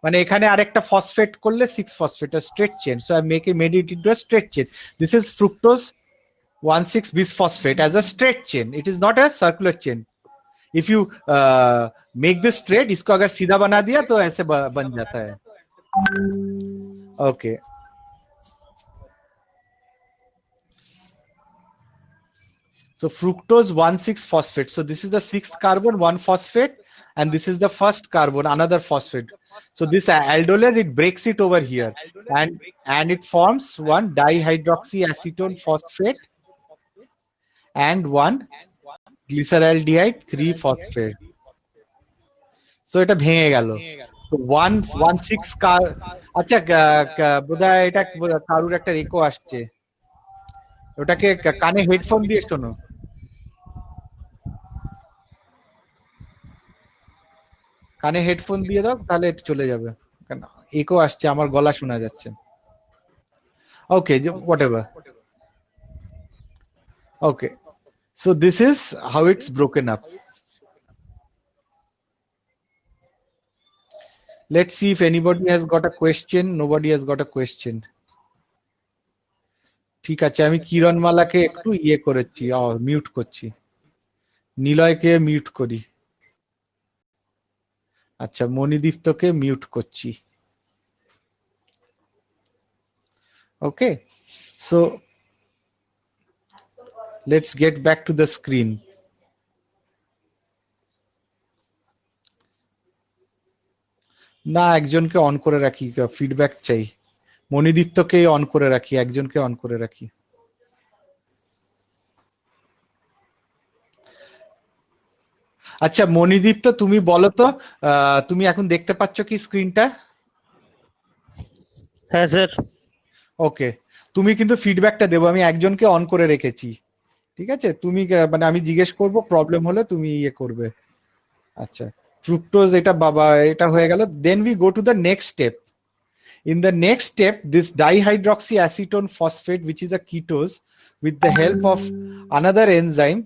মানে এখানে আরেকটা phosphate করলে 6 phosphate, a straight chain. So I made it into a straight chain. This is fructose 1,6-bisphosphate as a straight chain. It is not a circular chain. If you make this straight, इसको अगर सीधा बना दिया तो ऐसे बन जाता है. Okay. So fructose 1,6-phosphate. So this is the 6th carbon, 1 phosphate, and this is the 1st carbon, another phosphate. So this aldolase, it breaks it over here, and it forms one dihydroxyacetone phosphate and one glyceraldehyde 3-phosphate. So এটা ভেঙে গেল. So 1,6 আচ্ছা বোধহয় এটা কারুর একটা রেকো আসছে, ওটাকে কানে হেডফোন দিয়ে শোনো. কানে হেডফোন দিয়ে দাও, তাহলে চলে যাবে. কারণ ইকো আসছে, আমার গলা শোনা যাচ্ছে. ওকে, whatever. Okay, so this is how it's broken up. Let's see if anybody has got a question. Nobody has got a question. ঠিক আছে, আমি কিরণমালাকে একটু করেছি, মিউট করছি. নিলয়কে মিউট করি. আচ্ছা, মণিদীপ্তকে মিউট করছি. Okay, so let's get back to the screen. না, একজনকে অন করে রাখি, ফিডব্যাক চাই. মণিদীপ্তকে অন করে রাখি, একজনকে অন করে রাখি. আচ্ছা মণিদীপ্ত, তুমি বলো তো, তুমি এখন দেখতে পাচ্ছ কি স্ক্রিনটা? হ্যাঁ স্যার। ওকে, তুমি কিন্তু ফিডব্যাকটা দেবো, আমি একজনকে অন করে রেখেছি. ঠিক আছে, তুমি মানে আমি জিজ্ঞেস করব, প্রবলেম হলে তুমি করবে. আচ্ছা, ফ্রুক্টোজ এটা বাবা, এটা হয়ে গেল. Then we go to the next step. In the next step, this dihydroxyacetone phosphate, which is a ketose, with the help of another enzyme,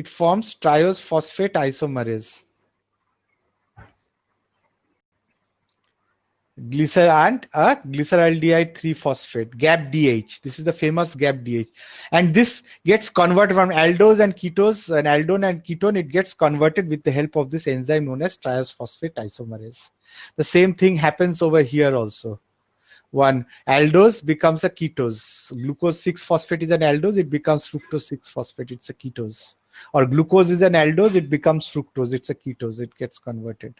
it forms triose phosphate isomerase. And a glyceraldehyde 3-phosphate, GAPDH. This is the famous GAPDH. And this gets converted from aldose and ketose, and aldone and ketone, it gets converted with the help of this enzyme known as triose phosphate isomerase. The same thing happens over here also. One aldose becomes a ketose. Glucose 6-phosphate is an aldose, it becomes fructose 6-phosphate, it's a ketose. Or glucose is an aldose, it becomes fructose, it's a ketose, it gets converted.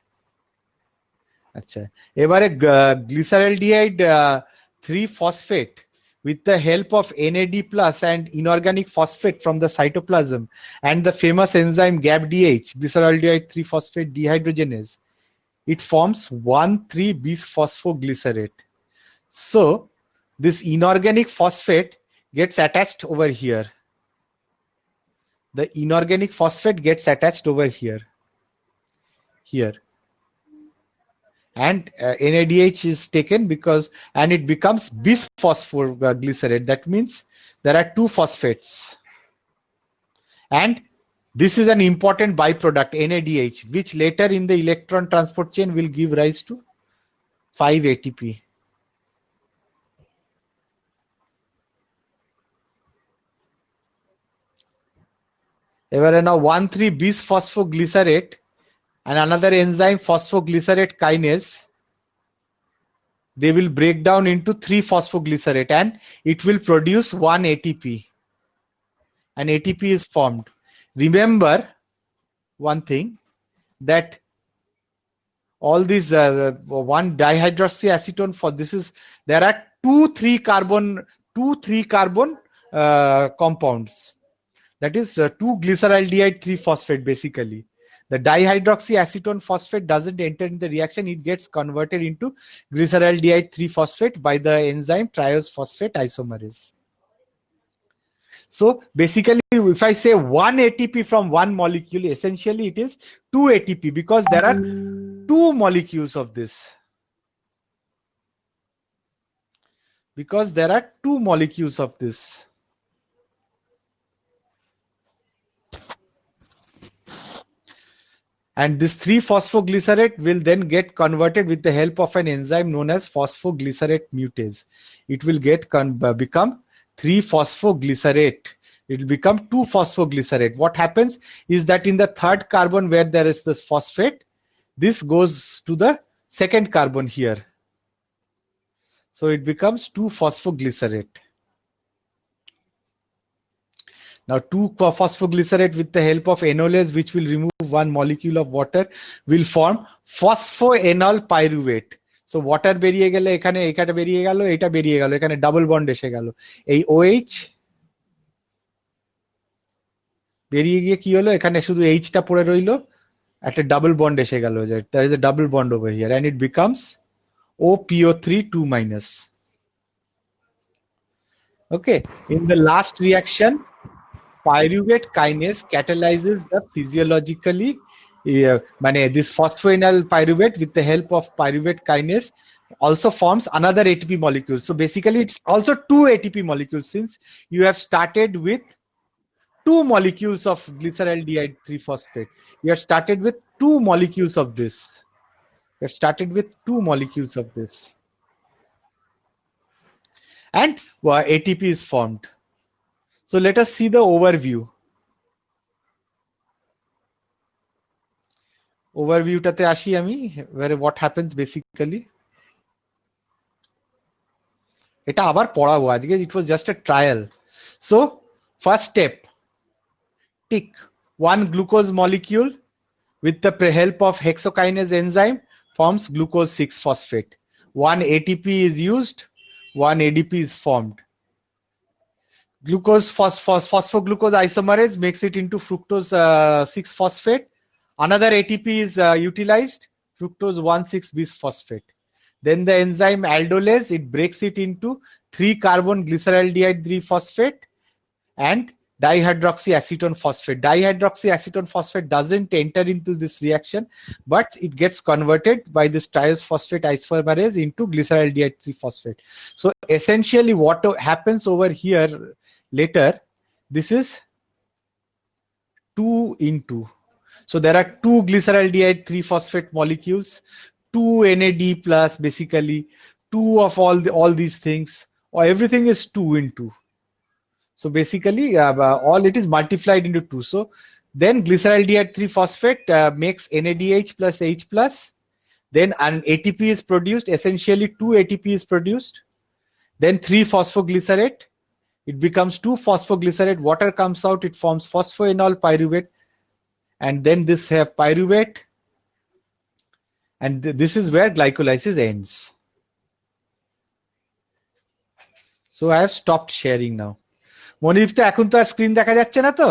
আচ্ছা, এবারে glyceraldehyde 3-phosphate with the help of NAD+ and inorganic phosphate from the cytoplasm and the famous enzyme GAPDH, glyceraldehyde 3-phosphate dehydrogenase, it forms 1,3-bisphosphoglycerate. So this inorganic phosphate gets attached over here. The inorganic phosphate gets attached over here. And NADH is taken and it becomes bisphosphoglycerate. That means there are 2 phosphates. And this is an important byproduct, NADH, which later in the electron transport chain will give rise to 5 ATP. এবারে now 1,3-bisphosphoglycerate and another enzyme, phosphoglycerate kinase, they will break down into 3-phosphoglycerate and it will produce 1 ATP. An ATP is formed. Remember one thing, that all these 1 dihydroxyacetone, there are 2 3-carbon compounds. That is 2 glyceraldehyde 3-phosphate basically. The dihydroxyacetone phosphate doesn't enter in the reaction. It gets converted into glyceraldehyde 3-phosphate by the enzyme triose phosphate isomerase. So basically, if I say 1 ATP from one molecule, essentially it is 2 ATP because there are 2 molecules of this. Because there are 2 molecules of this. And this 3-phosphoglycerate will then get converted with the help of an enzyme known as phosphoglycerate mutase. It will get become 3-phosphoglycerate. It will become 2-phosphoglycerate. What happens is that in the third carbon where there is this phosphate, this goes to the second carbon here. So it becomes 2-phosphoglycerate. Now 2-phosphoglycerate with the help of enolase, which will remove one molecule of water, will form phosphoenol pyruvate. So water বেরিয়ে গেলে এখানে এটা বেরিয়ে গেল, এটা বেরিয়ে গেল, এখানে ডাবল বন্ড এসে গেল। এই OH বেরিয়ে গিয়ে কি হলো, এখানে শুধু H টা পড়ে রইলো, একটা ডাবল বন্ড এসে গেল, যে there is a double bond over here and it becomes OPO3 2-. Okay, in the last reaction, pyruvate kinase catalyzes the physiologically this phosphoenol pyruvate with the help of pyruvate kinase also forms another ATP molecule. So basically it's also 2 ATP molecules, since you have started with 2 molecules of glyceraldehyde 3-phosphate. You have started with 2 molecules of this. You have started with 2 molecules of this. And ATP is formed. So let us see the overview. Overview টাতে আসি আমি, where what happens basically. এটা আবার পড়াবো আজকে, it was just a trial. So first step, tick 1 glucose molecule with the help of hexokinase enzyme forms glucose 6-phosphate. 1 ATP is used, 1 ADP is formed. Glucose phosphoglucose isomerase makes it into fructose 6-phosphate. Another ATP is utilized, fructose 1,6-bisphosphate. Then the enzyme aldolase, it breaks it into 3-carbon glyceraldehyde 3-phosphate and dihydroxyacetone phosphate. Dihydroxyacetone phosphate doesn't enter into this reaction, but it gets converted by this triose phosphate isomerase into glyceraldehyde 3-phosphate. So essentially what happens over here later, this is 2 in 2. So there are 2 glyceraldehyde 3-phosphate molecules, 2 NAD plus, basically 2 of all these things, or everything is 2 in 2. So basically all it is multiplied into 2. So then glyceraldehyde 3-phosphate makes NADH plus H plus. Then an ATP is produced, essentially 2 ATP is produced. Then 3-phosphoglycerate. It becomes 2-phosphoglycerate. Water comes out, it forms phosphoenol pyruvate. And then this have pyruvate. And this is where glycolysis ends. So I have stopped sharing now. মনিদীপ্ত, এখন তো আর screen দেখা যাচ্ছে না তো?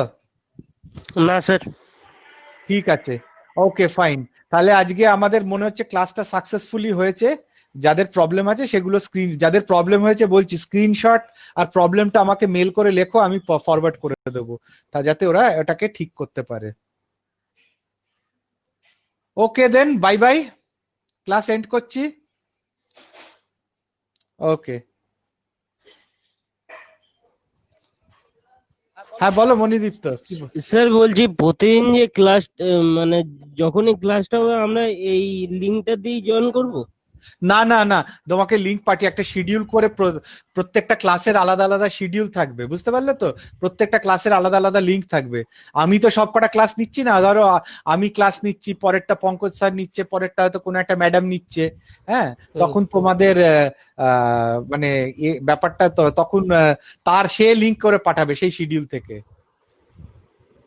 না sir. ঠিক আছে, okay fine. তাহলে আজকে আমাদের মনে হচ্ছে ক্লাসটা সাকসেসফুলি হয়েছে। যাদের প্রবলেম আছে সেগুলো যাদের প্রবলেম হয়েছে বলছি স্ক্রিনশট আর প্রবলেমটা আমাকে মেল করে লেখো, আমি ফরওয়ার্ড করে দেবো, তা যাতে ওরা এটাকে ঠিক করতে পারে। ওকে দেন, বাই বাই, ক্লাস এন্ড করছি। ওকে, হ্যাঁ বলো মনিদীপ্ত। স্যার বলছি প্রতিদিন যে ক্লাস, মানে যখনই ক্লাসটা হবে আমরা এই লিঙ্কটা দিয়ে জয়েন করব? না না না, তোমাকে লিংক পাঠিয়ে একটা শিডিউল করে, প্রত্যেকটা ক্লাসের আলাদা আলাদা শিডিউল থাকবে, বুঝতে পারলে তো? প্রত্যেকটা ক্লাসের আলাদা আলাদা লিংক থাকবে। আমি তো সব কটা ক্লাস নিচ্ছি না, ধরো আমি ক্লাস নিচ্ছি, পরেরটা পঙ্কজ স্যার নিচ্ছে, পরেরটা হয়তো কোনো একটা ম্যাডাম নিচ্ছে, হ্যাঁ, তখন তোমাদের মানে ব্যাপারটা তো তখন তার সে লিংক করে পাঠাবে সেই শিডিউল থেকে,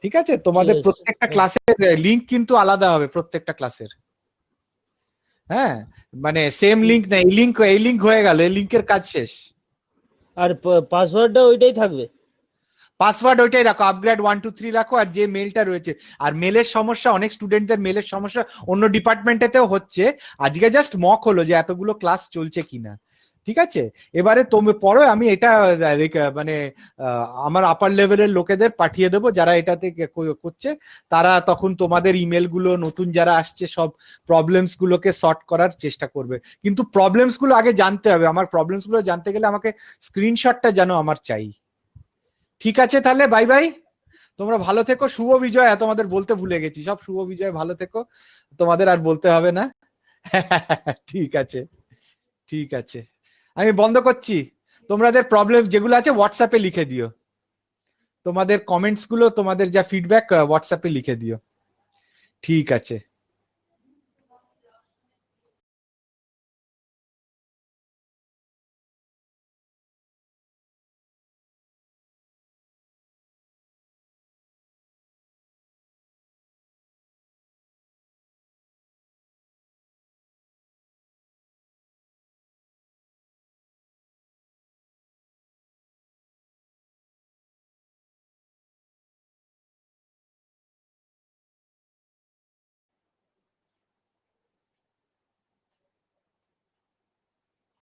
ঠিক আছে? তোমাদের প্রত্যেকটা ক্লাসের লিংক কিন্তু আলাদা হবে, প্রত্যেকটা ক্লাসের। হ্যাঁ, মানে সেম লিংক না, এই লিংক হয়ে গেল, এই লিংকের কাজ শেষ। আর পাসওয়ার্ডটা ওইটাই থাকবে? পাসওয়ার্ড ওইটাই রাখো, আপগ্রেড 123 রাখো। আর যে মেলটা রয়েছে, আর মেলের সমস্যা, অনেক স্টুডেন্টদের মেলের সমস্যা অন্য ডিপার্টমেন্টেতেও হচ্ছে। আজকে জাস্ট মক হলো যে এতগুলো ক্লাস চলছে কিনা, ঠিক আছে? এবারে তুমি পরে আমি এটা মানে আমার আপার লেভেলের লোকেদের পাঠিয়ে দেবো যারা এটাতে করছে, তারা তখন তোমাদের ইমেল গুলো নতুন যারা আসছে সব প্রবলেমস গুলোকে সর্ট করার চেষ্টা করবে। কিন্তু প্রবলেমস গুলো আগে জানতে হবে, আমার প্রবলেমস গুলো জানতে গেলে আমাকে স্ক্রিনশটটা যেন আমার চাই। ঠিক আছে, তাহলে বাই বাই, তোমরা ভালো থেকো। শুভ বিজয়, তোমাদের বলতে ভুলে গেছি, সব শুভ বিজয়, ভালো থেকো, তোমাদের আর বলতে হবে না। ঠিক আছে, ঠিক আছে, আমি বন্ধ করছি। তোমাদের প্রবলেম যেগুলো আছে হোয়াটসঅ্যাপে লিখে দিও, তোমাদের কমেন্টস গুলো, তোমাদের যা ফিডব্যাক হোয়াটসঅ্যাপে লিখে দিও। ঠিক আছে।